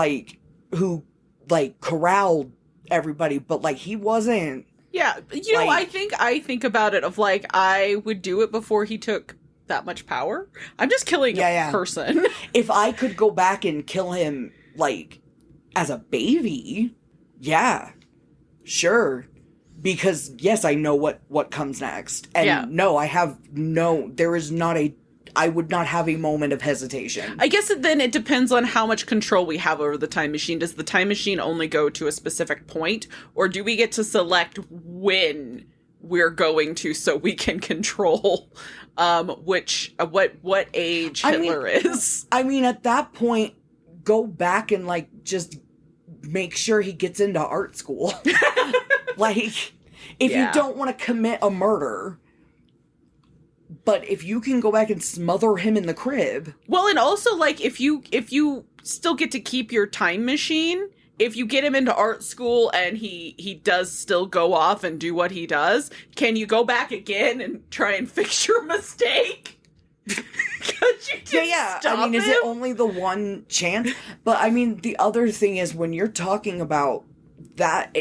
[SPEAKER 2] corralled everybody, but, like, he wasn't.
[SPEAKER 1] Yeah, you know, I think about it of, like, I would do it before he took that much power. I'm just killing a person.
[SPEAKER 2] If I could go back and kill him, like, as a baby, yeah, sure. Because, yes, I know what comes next. And no, I would not have a moment of hesitation.
[SPEAKER 1] I guess then it depends on how much control we have over the time machine. Does the time machine only go to a specific point? Or do we get to select when we're going to so we can control what age Hitler is?
[SPEAKER 2] I mean, at that point, go back and, like, just make sure he gets into art school. Like, if you don't want to commit a murder, but if you can go back and smother him in the crib.
[SPEAKER 1] Well, and also, like, if you still get to keep your time machine, if you get him into art school and he does still go off and do what he does, can you go back again and try and fix your mistake?
[SPEAKER 2] Yeah. I mean, is it only the one chance? But I mean, the other thing is when you're talking about that,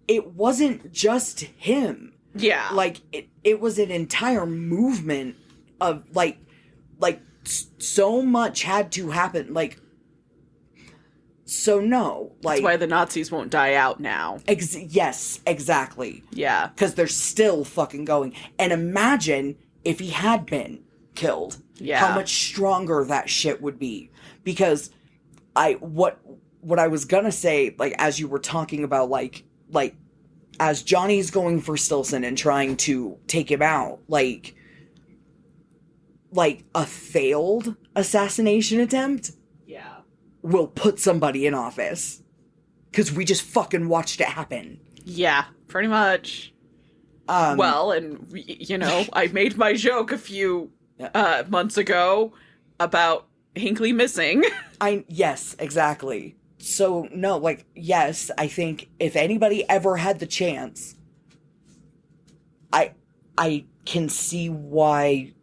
[SPEAKER 2] it wasn't just him.
[SPEAKER 1] Yeah.
[SPEAKER 2] Like, it was an entire movement of, like, so much had to happen. Like, so no. Like,
[SPEAKER 1] that's why the Nazis won't die out now.
[SPEAKER 2] Yes, exactly.
[SPEAKER 1] Yeah.
[SPEAKER 2] Because they're still fucking going. And imagine if he had been killed.
[SPEAKER 1] Yeah.
[SPEAKER 2] How much stronger that shit would be. Because what I was gonna say, like, as you were talking about, like, as Johnny's going for Stilson and trying to take him out, like a failed assassination attempt will put somebody in office. Because we just fucking watched it happen.
[SPEAKER 1] Yeah, pretty much. Well, and, you know, I made my joke a few months ago about Hinckley missing.
[SPEAKER 2] Yes, exactly. So, no, like, yes, I think if anybody ever had the chance, I can see why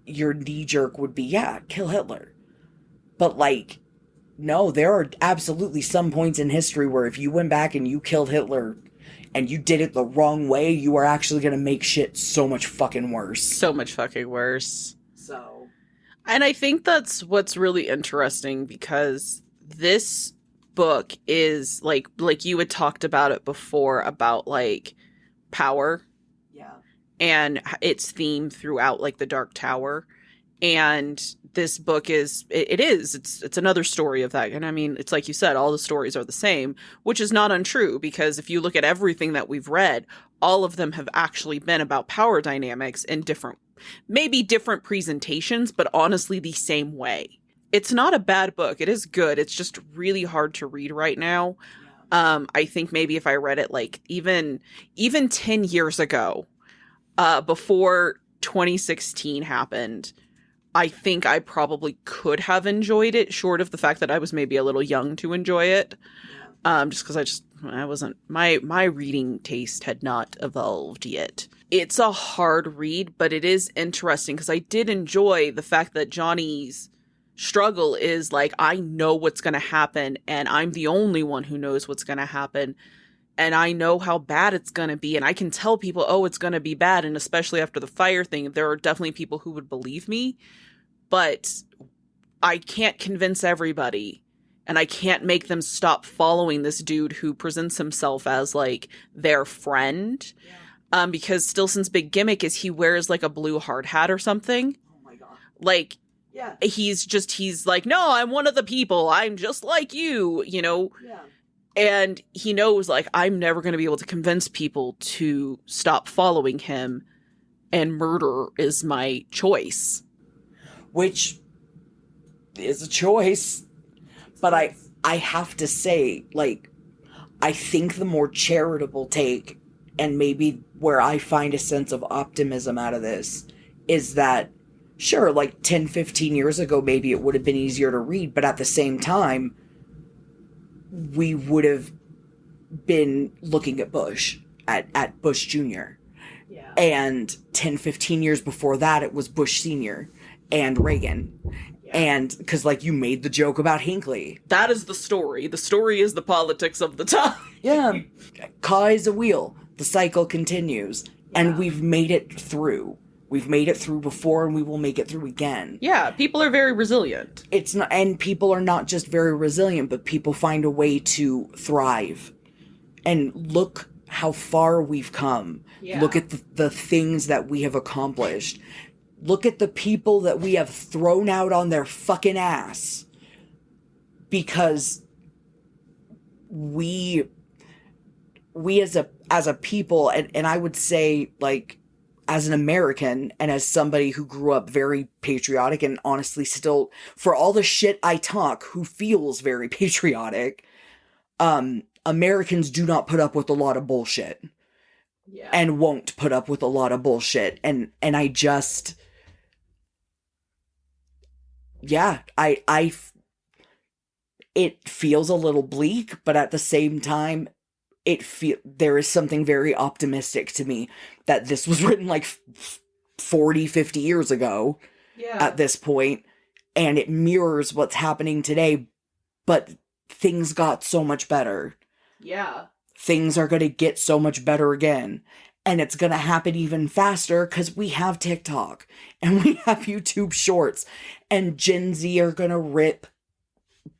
[SPEAKER 2] your knee-jerk would be, kill Hitler. But, like, no, there are absolutely some points in history where if you went back and you killed Hitler and you did it the wrong way, you are actually going to make shit so much fucking worse.
[SPEAKER 1] So much fucking worse.
[SPEAKER 2] So.
[SPEAKER 1] And I think that's what's really interesting because this book is like you had talked about it before about, like, power.
[SPEAKER 2] Yeah.
[SPEAKER 1] And its theme throughout, like, the Dark Tower. And this book it's another story of that. And I mean, it's like you said, all the stories are the same, which is not untrue because if you look at everything that we've read, all of them have actually been about power dynamics in maybe different presentations, but honestly the same way. It's not a bad book. It is good. It's just really hard to read right now. I think maybe if I read it like even 10 years ago, before 2016 happened, I think I probably could have enjoyed it, short of the fact that I was maybe a little young to enjoy it. Just because I wasn't, my reading taste had not evolved yet. It's a hard read, but it is interesting because I did enjoy the fact that Johnny's struggle is like, I know what's going to happen, and I'm the only one who knows what's going to happen. And I know how bad it's going to be. And I can tell people, oh, it's going to be bad. And especially after the fire thing, there are definitely people who would believe me. But I can't convince everybody. And I can't make them stop following this dude who presents himself as, like, their friend. Yeah. Because still, since big gimmick is he wears, like, a blue hard hat or something.
[SPEAKER 2] Oh, my God.
[SPEAKER 1] Like,
[SPEAKER 2] yeah.
[SPEAKER 1] He's like, no, I'm one of the people. I'm just like you, you know?
[SPEAKER 2] Yeah.
[SPEAKER 1] And he knows, like, I'm never going to be able to convince people to stop following him, and murder is my choice.
[SPEAKER 2] Which is a choice. But I have to say, like, I think the more charitable take, and maybe where I find a sense of optimism out of this, is that, sure, like 10, 15 years ago, maybe it would have been easier to read, but at the same time, we would have been looking at Bush, at Bush Jr. Yeah. And 10, 15 years before that, it was Bush Sr. and Reagan. Yeah. And, because, like, you made the joke about Hinckley.
[SPEAKER 1] That is the story. The story is the politics of the time.
[SPEAKER 2] Yeah. Ka is a wheel. The cycle continues. Yeah. And we've made it through. We've made it through before, and we will make it through again.
[SPEAKER 1] Yeah, people are very resilient.
[SPEAKER 2] It's not, and people are not just very resilient, but people find a way to thrive. And look how far we've come. Yeah. Look at the things that we have accomplished. Look at the people that we have thrown out on their fucking ass. Because we as a people, and I would say, like, as an American and as somebody who grew up very patriotic and honestly still, for all the shit I talk, who feels very patriotic, Americans do not put up with a lot of bullshit. Yeah. And won't put up with a lot of bullshit. And I just, yeah, it feels a little bleak, but at the same time, there is something very optimistic to me that this was written like 40, 50 years ago. Yeah. At this point, and it mirrors what's happening today, but things got so much better. Yeah. Things are going to get so much better again, and it's going to happen even faster because we have TikTok and we have YouTube Shorts, and Gen Z are going to rip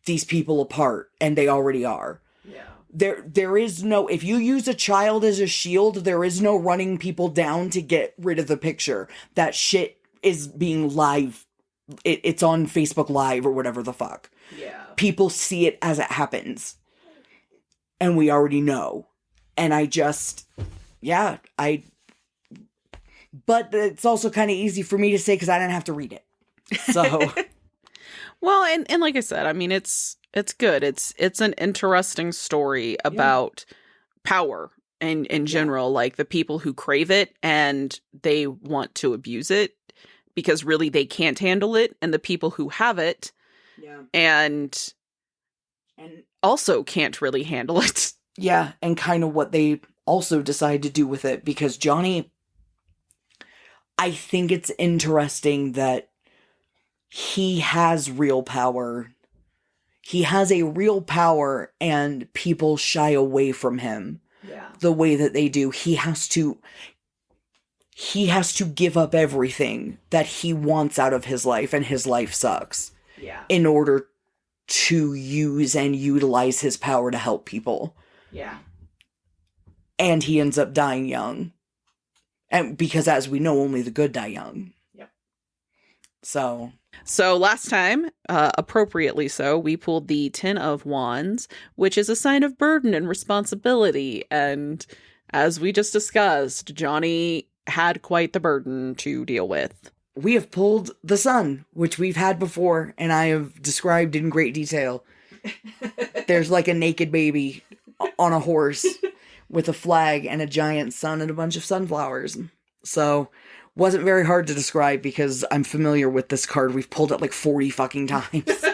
[SPEAKER 2] these people apart, and they already are. Yeah. There is no, if you use a child as a shield, there is no running people down to get rid of the picture. That shit is being live. It's on Facebook Live or whatever the fuck. Yeah. People see it as it happens. And we already know. And I just, yeah, but it's also kind of easy for me to say because I didn't have to read it. So.
[SPEAKER 1] Well, and like I said, I mean, it's good. It's an interesting story about power and in general, like the people who crave it and they want to abuse it because really they can't handle it, and the people who have it and also can't really handle it.
[SPEAKER 2] Yeah, and kind of what they also decide to do with it, because Johnny, I think it's interesting that he has real power. He has a real power, and people shy away from him. Yeah. The way that they do. He has to give up everything that he wants out of his life, and his life sucks. Yeah. In order to use and utilize his power to help people. Yeah. And he ends up dying young. And because, as we know, only the good die young. Yep. So last time, appropriately so, we pulled the Ten of Wands, which is a sign of burden and responsibility. And as we just discussed, Johnny had quite the burden to deal with. We have pulled the Sun, which we've had before, and I have described in great detail. There's like a naked baby on a horse with a flag and a giant sun and a bunch of sunflowers. So, wasn't very hard to describe because I'm familiar with this card. We've pulled it like 40 fucking times.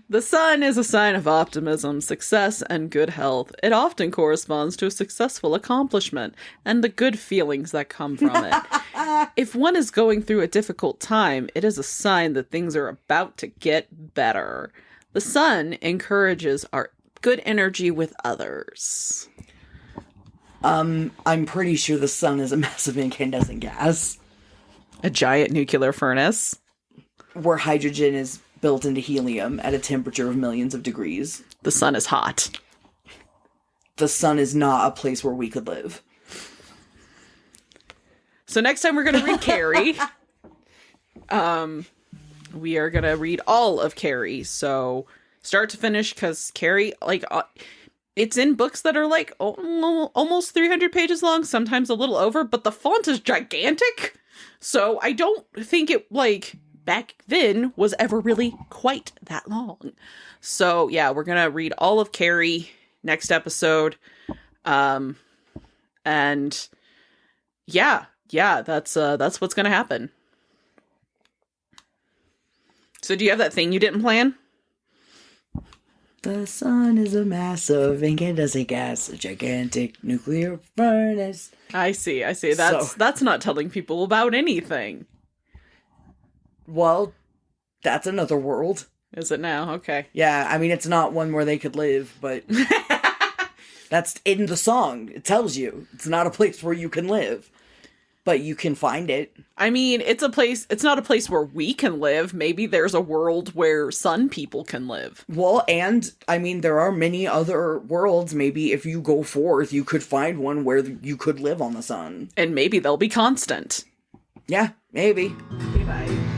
[SPEAKER 1] The sun is a sign of optimism, success, and good health. It often corresponds to a successful accomplishment and the good feelings that come from it. If one is going through a difficult time, it is a sign that things are about to get better. The sun encourages our good energy with others.
[SPEAKER 2] I'm pretty sure the sun is a massive incandescent gas.
[SPEAKER 1] A giant nuclear furnace.
[SPEAKER 2] Where hydrogen is built into helium at a temperature of millions of degrees.
[SPEAKER 1] The sun is hot.
[SPEAKER 2] The sun is not a place where we could live.
[SPEAKER 1] So next time we're going to read Carrie. We are going to read all of Carrie. So start to finish, because Carrie, like, it's in books that are like almost 300 pages long, sometimes a little over, but the font is gigantic. So I don't think it, like, back then was ever really quite that long. So yeah, we're going to read all of Carrie next episode. And yeah, that's what's going to happen. So do you have that thing you didn't plan?
[SPEAKER 2] The sun is a massive incandescent gas, a gigantic nuclear furnace.
[SPEAKER 1] I see. That's not telling people about anything.
[SPEAKER 2] Well, that's another world.
[SPEAKER 1] Is it now? Okay.
[SPEAKER 2] Yeah, I mean, it's not one where they could live, but that's in the song. It tells you it's not a place where you can live, but you can find it.
[SPEAKER 1] I mean, it's not a place where we can live. Maybe there's a world where sun people can live.
[SPEAKER 2] Well, and I mean, there are many other worlds. Maybe if you go forth, you could find one where you could live on the sun.
[SPEAKER 1] And maybe they'll be constant.
[SPEAKER 2] Yeah, maybe.
[SPEAKER 1] Okay, bye.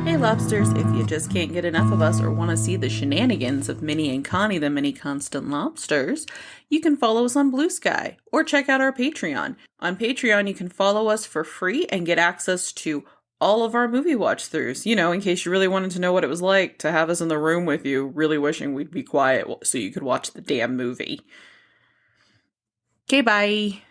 [SPEAKER 1] Hey lobsters, if you just can't get enough of us or want to see the shenanigans of Minnie and Connie the Mini Constant Lobsters, you can follow us on Blue Sky or check out our Patreon. On Patreon, you can follow us for free and get access to all of our movie watch throughs, you know, in case you really wanted to know what it was like to have us in the room with you, really wishing we'd be quiet so you could watch the damn movie. Okay, bye.